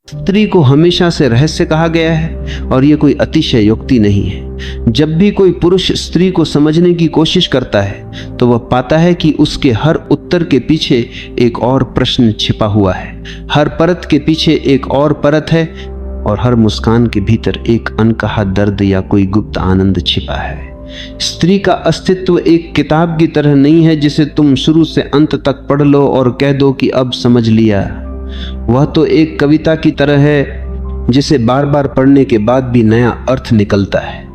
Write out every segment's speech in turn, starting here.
स्त्री को हमेशा से रहस्य कहा गया है और यह कोई अतिशयोक्ति नहीं है। जब भी कोई पुरुष स्त्री को समझने की कोशिश करता है तो वह पाता है कि उसके हर उत्तर के पीछे एक और प्रश्न छिपा हुआ है, हर परत के पीछे एक और परत है और हर मुस्कान के भीतर एक अनकहा दर्द या कोई गुप्त आनंद छिपा है। स्त्री का अस्तित्व एक किताब की तरह नहीं है जिसे तुम शुरू से अंत तक पढ़ लो और कह दो कि अब समझ लिया। वह तो एक कविता की तरह है जिसे बार बार पढ़ने के बाद भी नया अर्थ निकलता है।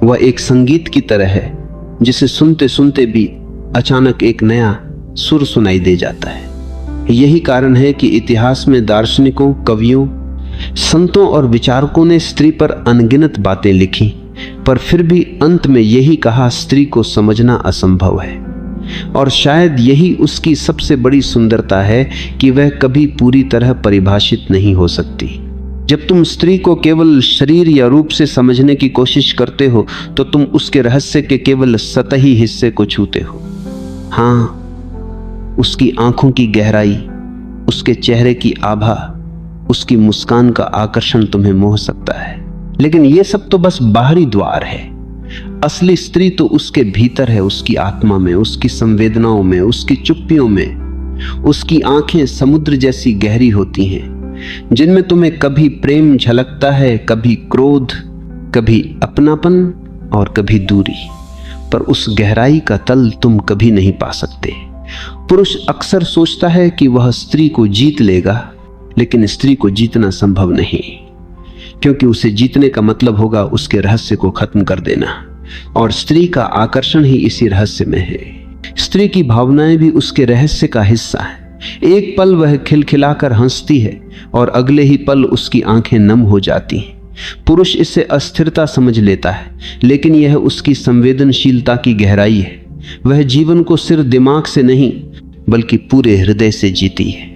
वह एक संगीत की तरह है जिसे सुनते सुनते भी अचानक एक नया सुर सुनाई दे जाता है। यही कारण है कि इतिहास में दार्शनिकों, कवियों, संतों और विचारकों ने स्त्री पर अनगिनत बातें लिखी, पर फिर भी अंत में यही कहा, स्त्री को समझना असंभव है। और शायद यही उसकी सबसे बड़ी सुंदरता है कि वह कभी पूरी तरह परिभाषित नहीं हो सकती। जब तुम स्त्री को केवल शरीर या रूप से समझने की कोशिश करते हो तो तुम उसके रहस्य के केवल सतही हिस्से को छूते हो। हाँ, उसकी आंखों की गहराई, उसके चेहरे की आभा, उसकी मुस्कान का आकर्षण तुम्हें मोह सकता है, लेकिन यह सब तो बस बाहरी द्वार है। असली स्त्री तो उसके भीतर है, उसकी आत्मा में, उसकी संवेदनाओं में, उसकी चुप्पियों में। उसकी आंखें समुद्र जैसी गहरी होती हैं जिनमें तुम्हें कभी प्रेम झलकता है, कभी क्रोध, कभी अपनापन और कभी दूरी, पर उस गहराई का तल तुम कभी नहीं पा सकते। पुरुष अक्सर सोचता है कि वह स्त्री को जीत लेगा, लेकिन स्त्री को जीतना संभव नहीं, क्योंकि उसे जीतने का मतलब होगा उसके रहस्य को खत्म कर देना, और स्त्री का आकर्षण ही इसी रहस्य में है। स्त्री की भावनाएं भी उसके रहस्य का हिस्सा है। एक पल वह खिलखिलाकर हंसती है और अगले ही पल उसकी आंखें नम हो जाती हैं। पुरुष इसे अस्थिरता समझ लेता है, लेकिन यह उसकी संवेदनशीलता की गहराई है। वह जीवन को सिर्फ दिमाग से नहीं बल्कि पूरे हृदय से जीती है।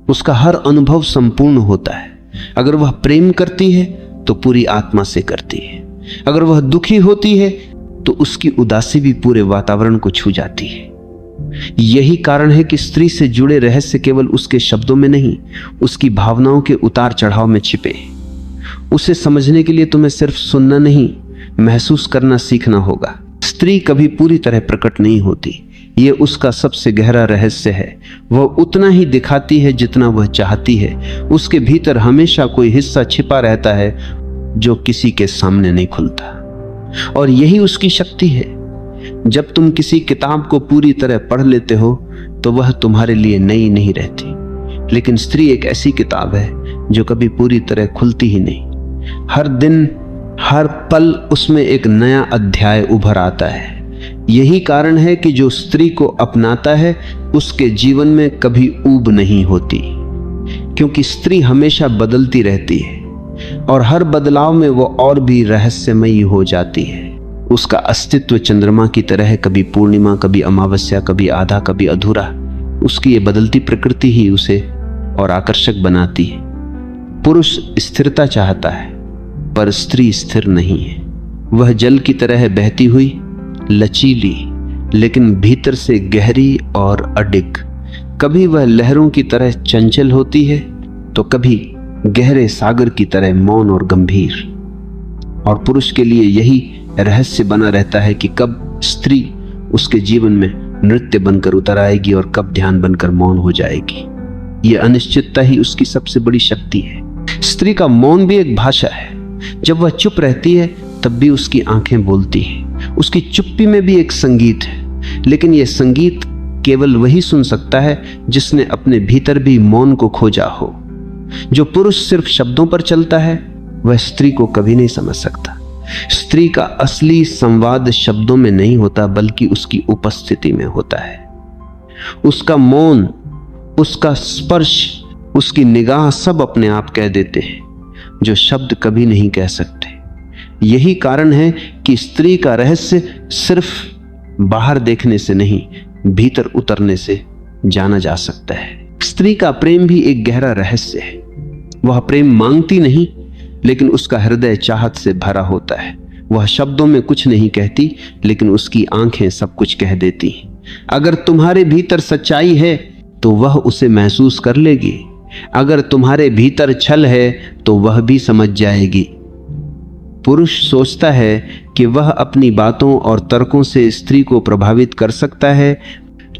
उसका हर अनुभव संपूर्ण होता है। अगर वह प्रेम करती है तो पूरी आत्मा से करती है। अगर वह दुखी होती है तो उसकी उदासी भी पूरे वातावरण को छू जाती है। यही कारण है कि स्त्री से जुड़े रहस्य केवल उसके शब्दों में नहीं, उसकी भावनाओं के उतार चढ़ाव में छिपे। उसे समझने के लिए तुम्हें सिर्फ सुनना नहीं, महसूस करना सीखना होगा। स्त्री कभी पूरी तरह प्रकट नहीं होती, ये उसका सबसे गहरा रहस्य है। वह उतना ही दिखाती है जितना वह चाहती है। उसके भीतर हमेशा कोई हिस्सा छिपा रहता है जो किसी के सामने नहीं खुलता, और यही उसकी शक्ति है। जब तुम किसी किताब को पूरी तरह पढ़ लेते हो तो वह तुम्हारे लिए नई नहीं रहती, लेकिन स्त्री एक ऐसी किताब है जो कभी पूरी तरह खुलती ही नहीं। हर दिन, हर पल उसमें एक नया अध्याय उभर आता है। यही कारण है कि जो स्त्री को अपनाता है उसके जीवन में कभी ऊब नहीं होती, क्योंकि स्त्री हमेशा बदलती रहती है और हर बदलाव में वो और भी रहस्यमयी हो जाती है। उसका अस्तित्व चंद्रमा की तरह है, कभी पूर्णिमा, कभी अमावस्या, कभी आधा, कभी अधूरा। उसकी ये बदलती प्रकृति ही उसे और आकर्षक बनाती है। पुरुष स्थिरता चाहता है पर स्त्री स्थिर नहीं है। वह जल की तरह है, बहती हुई, लचीली, लेकिन भीतर से गहरी और अडिग। कभी वह लहरों की तरह चंचल होती है तो कभी गहरे सागर की तरह मौन और गंभीर। और पुरुष के लिए यही रहस्य बना रहता है कि कब स्त्री उसके जीवन में नृत्य बनकर उतर आएगी और कब ध्यान बनकर मौन हो जाएगी। यह अनिश्चितता ही उसकी सबसे बड़ी शक्ति है। स्त्री का मौन भी एक भाषा है। जब वह चुप रहती है तब भी उसकी आंखें बोलती हैं। उसकी चुप्पी में भी एक संगीत है, लेकिन यह संगीत केवल वही सुन सकता है जिसने अपने भीतर भी मौन को खोजा हो। जो पुरुष सिर्फ शब्दों पर चलता है वह स्त्री को कभी नहीं समझ सकता। स्त्री का असली संवाद शब्दों में नहीं होता बल्कि उसकी उपस्थिति में होता है। उसका मौन, उसका स्पर्श, उसकी निगाह सब अपने आप कह देते हैं जो शब्द कभी नहीं कह सकते। यही कारण है कि स्त्री का रहस्य सिर्फ बाहर देखने से नहीं, भीतर उतरने से जाना जा सकता है। स्त्री का प्रेम भी एक गहरा रहस्य है। वह प्रेम मांगती नहीं, लेकिन उसका हृदय चाहत से भरा होता है। वह शब्दों में कुछ नहीं कहती, लेकिन उसकी आंखें सब कुछ कह देती हैं। अगर तुम्हारे भीतर सच्चाई है तो वह उसे महसूस कर लेगी। अगर तुम्हारे भीतर छल है तो वह भी समझ जाएगी। पुरुष सोचता है कि वह अपनी बातों और तर्कों से स्त्री को प्रभावित कर सकता है,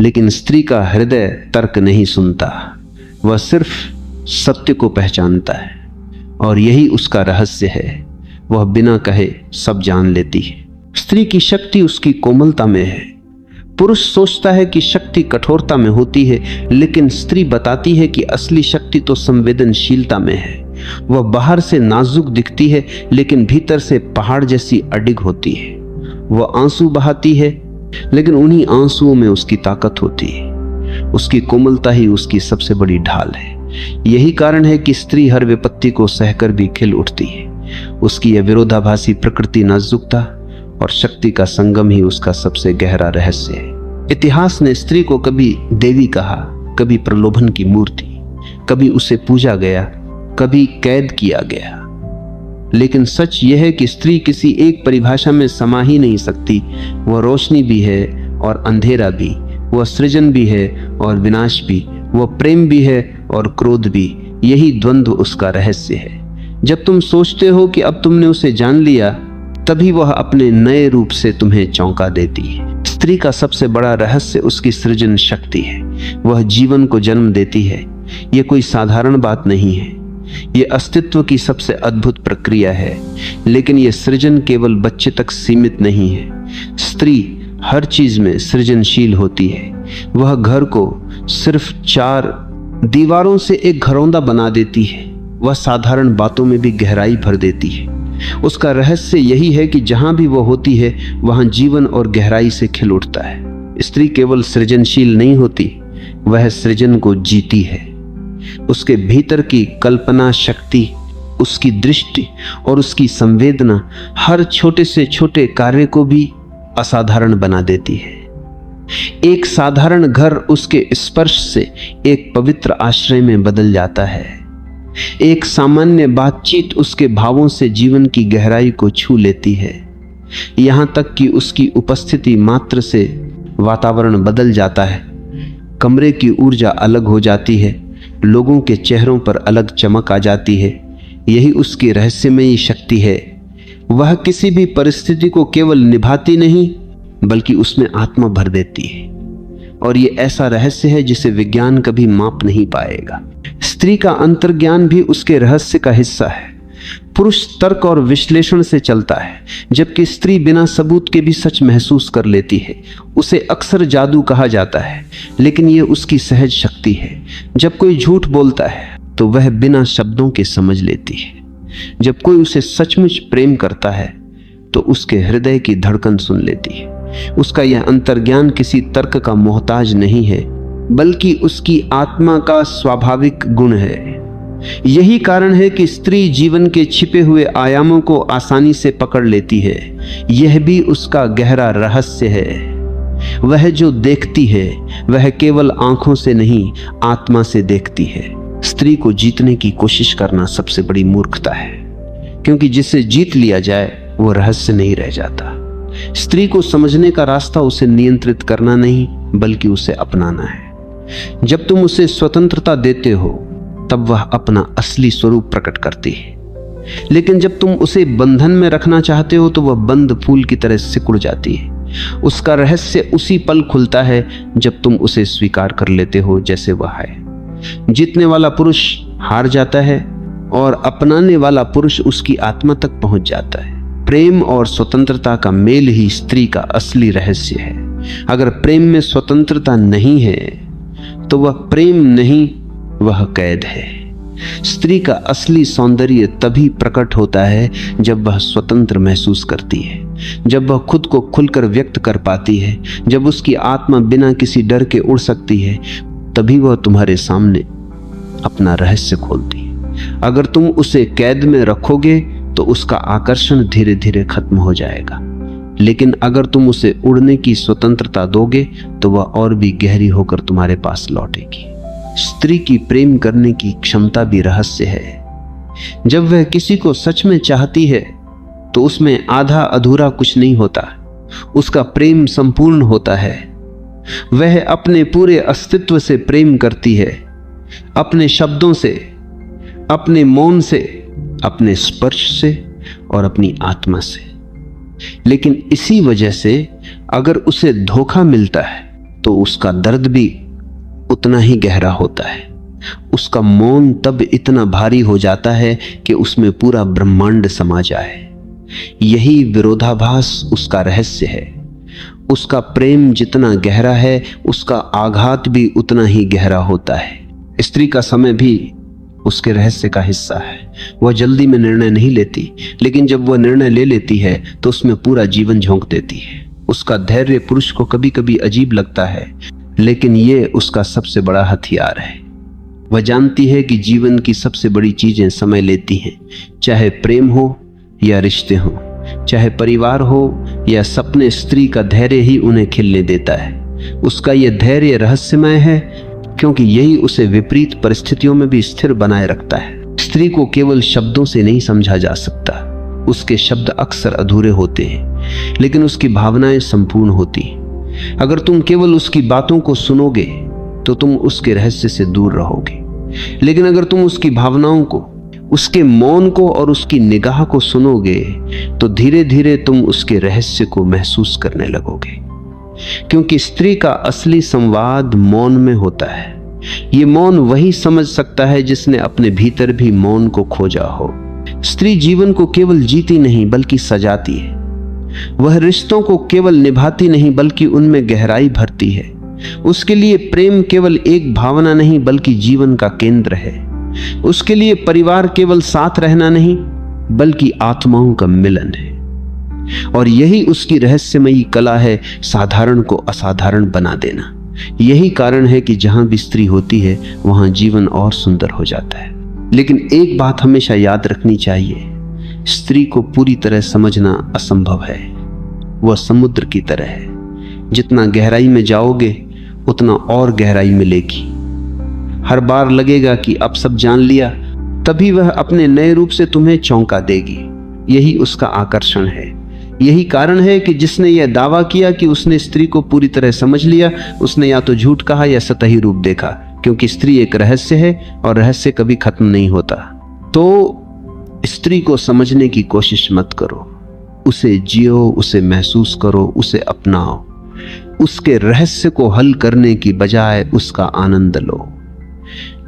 लेकिन स्त्री का हृदय तर्क नहीं सुनता, वह सिर्फ सत्य को पहचानता है, और यही उसका रहस्य है। वह बिना कहे सब जान लेती है। स्त्री की शक्ति उसकी कोमलता में है। पुरुष सोचता है कि शक्ति कठोरता में होती है, लेकिन स्त्री बताती है कि असली शक्ति तो संवेदनशीलता में है। वह बाहर से नाजुक दिखती है, लेकिन भीतर से पहाड़ जैसी अडिग होती है। वह आंसू बहाती है, लेकिन उन्हीं आंसुओं में उसकी ताकत होती है। उसकी कोमलता ही उसकी सबसे बड़ी ढाल है। यही कारण है कि स्त्री हर विपत्ति को सहकर भी खिल उठती है। उसकी यह विरोधाभासी प्रकृति, नाजुकता और शक्ति का संगम ही उसका सबसे गहरा रहस्य है। इतिहास ने स्त्री को कभी देवी कहा, कभी प्रलोभन की मूर्ति, कभी उसे पूजा गया, कभी कैद किया गया। लेकिन सच यह है कि स्त्री किसी एक परिभाषा में समा ही नहीं सकती। वह रोशनी भी है और अंधेरा भी, वह सृजन भी है और विनाश भी, वह प्रेम भी है और क्रोध भी। यही द्वंद्व उसका रहस्य है। जब तुम सोचते हो कि अब तुमने उसे जान लिया, तभी वह अपने नए रूप से तुम्हें चौंका देती है। स्त्री का सबसे बड़ा रहस्य उसकी सृजन शक्ति है। वह जीवन को जन्म देती है। यह कोई साधारण बात नहीं है, यह अस्तित्व की सबसे अद्भुत प्रक्रिया है। लेकिन यह सृजन केवल बच्चे तक सीमित नहीं है। स्त्री हर चीज में सृजनशील होती है। वह घर को सिर्फ 4 दीवारों से एक घरौंदा बना देती है। वह साधारण बातों में भी गहराई भर देती है। उसका रहस्य यही है कि जहां भी वह होती है, वहां जीवन और गहराई से खिल उठता है। स्त्री केवल सृजनशील नहीं होती, वह सृजन को जीती है। उसके भीतर की कल्पना शक्ति, उसकी दृष्टि और उसकी संवेदना हर छोटे से छोटे कार्य को भी असाधारण बना देती है। एक साधारण घर उसके स्पर्श से एक पवित्र आश्रय में बदल जाता है। एक सामान्य बातचीत उसके भावों से जीवन की गहराई को छू लेती है। यहां तक कि उसकी उपस्थिति मात्र से वातावरण बदल जाता है। कमरे की ऊर्जा अलग हो जाती है, लोगों के चेहरों पर अलग चमक आ जाती है। यही उसकी रहस्यमयी शक्ति है। वह किसी भी परिस्थिति को केवल निभाती नहीं, बल्कि उसमें आत्मा भर देती है। और ये ऐसा रहस्य है जिसे विज्ञान कभी माप नहीं पाएगा। स्त्री का अंतर्ज्ञान भी उसके रहस्य का हिस्सा है। पुरुष तर्क और विश्लेषण से चलता है, जबकि स्त्री बिना सबूत के भी सच महसूस कर लेती है। उसे अक्सर जादू कहा जाता है, लेकिन यह उसकी सहज शक्ति है। जब कोई झूठ बोलता है तो वह बिना शब्दों के समझ लेती है। जब कोई उसे सचमुच प्रेम करता है तो उसके हृदय की धड़कन सुन लेती है। उसका यह अंतर्ज्ञान किसी तर्क का मोहताज नहीं है, बल्कि उसकी आत्मा का स्वाभाविक गुण है। यही कारण है कि स्त्री जीवन के छिपे हुए आयामों को आसानी से पकड़ लेती है। यह भी उसका गहरा रहस्य है। वह जो देखती है वह केवल आंखों से नहीं, आत्मा से देखती है। स्त्री को जीतने की कोशिश करना सबसे बड़ी मूर्खता है, क्योंकि जिसे जीत लिया जाए वो रहस्य नहीं रह जाता। स्त्री को समझने का रास्ता उसे नियंत्रित करना नहीं, बल्कि उसे अपनाना है। जब तुम उसे स्वतंत्रता देते हो, तब वह अपना असली स्वरूप प्रकट करती है। लेकिन जब तुम उसे बंधन में रखना चाहते हो तो वह बंद फूल की तरह सिकुड़ जाती है। उसका रहस्य उसी पल खुलता है जब तुम उसे स्वीकार कर लेते हो जैसे वह है। जीतने वाला पुरुष हार जाता है और अपनाने वाला पुरुष उसकी आत्मा तक पहुंच जाता है। प्रेम और स्वतंत्रता का मेल ही स्त्री का असली रहस्य है। अगर प्रेम में स्वतंत्रता नहीं है तो वह प्रेम नहीं, वह कैद है। स्त्री का असली सौंदर्य तभी प्रकट होता है जब वह स्वतंत्र महसूस करती है, जब वह खुद को खुलकर व्यक्त कर पाती है, जब उसकी आत्मा बिना किसी डर के उड़ सकती है। तभी वह तुम्हारे सामने अपना रहस्य खोलती है। अगर तुम उसे कैद में रखोगे तो उसका आकर्षण धीरे धीरे खत्म हो जाएगा, लेकिन अगर तुम उसे उड़ने की स्वतंत्रता दोगे तो वह और भी गहरी होकर तुम्हारे पास लौटेगी। स्त्री की प्रेम करने की क्षमता भी रहस्य है। जब वह किसी को सच में चाहती है तो उसमें आधा अधूरा कुछ नहीं होता, उसका प्रेम संपूर्ण होता है। वह अपने पूरे अस्तित्व से प्रेम करती है। अपने शब्दों से, अपने मौन से, अपने स्पर्श से और अपनी आत्मा से। लेकिन इसी वजह से अगर उसे धोखा मिलता है तो उसका दर्द भी उतना ही गहरा होता है। उसका मौन तब इतना भारी हो जाता है कि उसमें पूरा ब्रह्मांड समा जाए। यही विरोधाभास उसका रहस्य है। उसका प्रेम जितना गहरा है, उसका आघात भी उतना ही गहरा होता है। स्त्री का समय भी उसके रहस्य का हिस्सा है। वह जल्दी में निर्णय नहीं लेती, लेकिन जब वह निर्णय ले लेती है तो उसमें पूरा जीवन झोंक देती है। उसका धैर्य पुरुष को कभी कभी अजीब लगता है, लेकिन यह उसका सबसे बड़ा हथियार है। वह जानती है कि जीवन की सबसे बड़ी चीजें समय लेती हैं, चाहे प्रेम हो या रिश्ते हो, चाहे परिवार हो या सपने। स्त्री का धैर्य ही उन्हें खिलने देता है। उसका यह धैर्य रहस्यमय है, क्योंकि यही उसे विपरीत परिस्थितियों में भी स्थिर बनाए रखता है। स्त्री को केवल शब्दों से नहीं समझा जा सकता। उसके शब्द अक्सर अधूरे होते हैं, लेकिन उसकी भावनाएं संपूर्ण होती हैं। अगर तुम केवल उसकी बातों को सुनोगे तो तुम उसके रहस्य से दूर रहोगे, लेकिन अगर तुम उसकी भावनाओं को, उसके मौन को और उसकी निगाह को सुनोगे तो धीरे धीरे तुम उसके रहस्य को महसूस करने लगोगे। क्योंकि स्त्री का असली संवाद मौन में होता है। ये मौन वही समझ सकता है जिसने अपने भीतर भी मौन को खोजा हो। स्त्री जीवन को केवल जीती नहीं बल्कि सजाती है। वह रिश्तों को केवल निभाती नहीं बल्कि उनमें गहराई भरती है। उसके लिए प्रेम केवल एक भावना नहीं बल्कि जीवन का केंद्र है। उसके लिए परिवार केवल साथ रहना नहीं बल्कि आत्माओं का मिलन है। और यही उसकी रहस्यमयी कला है, साधारण को असाधारण बना देना। यही कारण है कि जहां भी स्त्री होती है वहां जीवन और सुंदर हो जाता है। लेकिन एक बात हमेशा याद रखनी चाहिए, स्त्री को पूरी तरह समझना असंभव है। वह समुद्र की तरह है, जितना गहराई में जाओगे उतना और गहराई मिलेगी। हर बार लगेगा कि अब सब जान लिया, तभी वह अपने नए रूप से तुम्हें चौंका देगी। यही उसका आकर्षण है। यही कारण है कि जिसने यह दावा किया कि उसने स्त्री को पूरी तरह समझ लिया, उसने या तो झूठ कहा या सतही रूप देखा। क्योंकि स्त्री एक रहस्य है और रहस्य कभी खत्म नहीं होता। तो स्त्री को समझने की कोशिश मत करो, उसे जियो, उसे महसूस करो, उसे अपनाओ। उसके रहस्य को हल करने की बजाय उसका आनंद लो।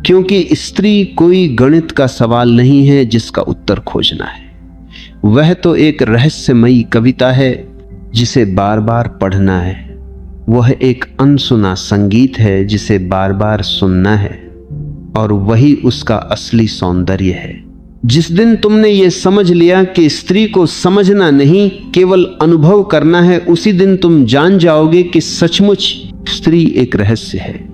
क्योंकि स्त्री कोई गणित का सवाल नहीं है जिसका उत्तर खोजना है। वह तो एक रहस्यमयी कविता है जिसे बार बार पढ़ना है। वह एक अनसुना संगीत है जिसे बार बार सुनना है। और वही उसका असली सौंदर्य है। जिस दिन तुमने ये समझ लिया कि स्त्री को समझना नहीं केवल अनुभव करना है, उसी दिन तुम जान जाओगे कि सचमुच स्त्री एक रहस्य है।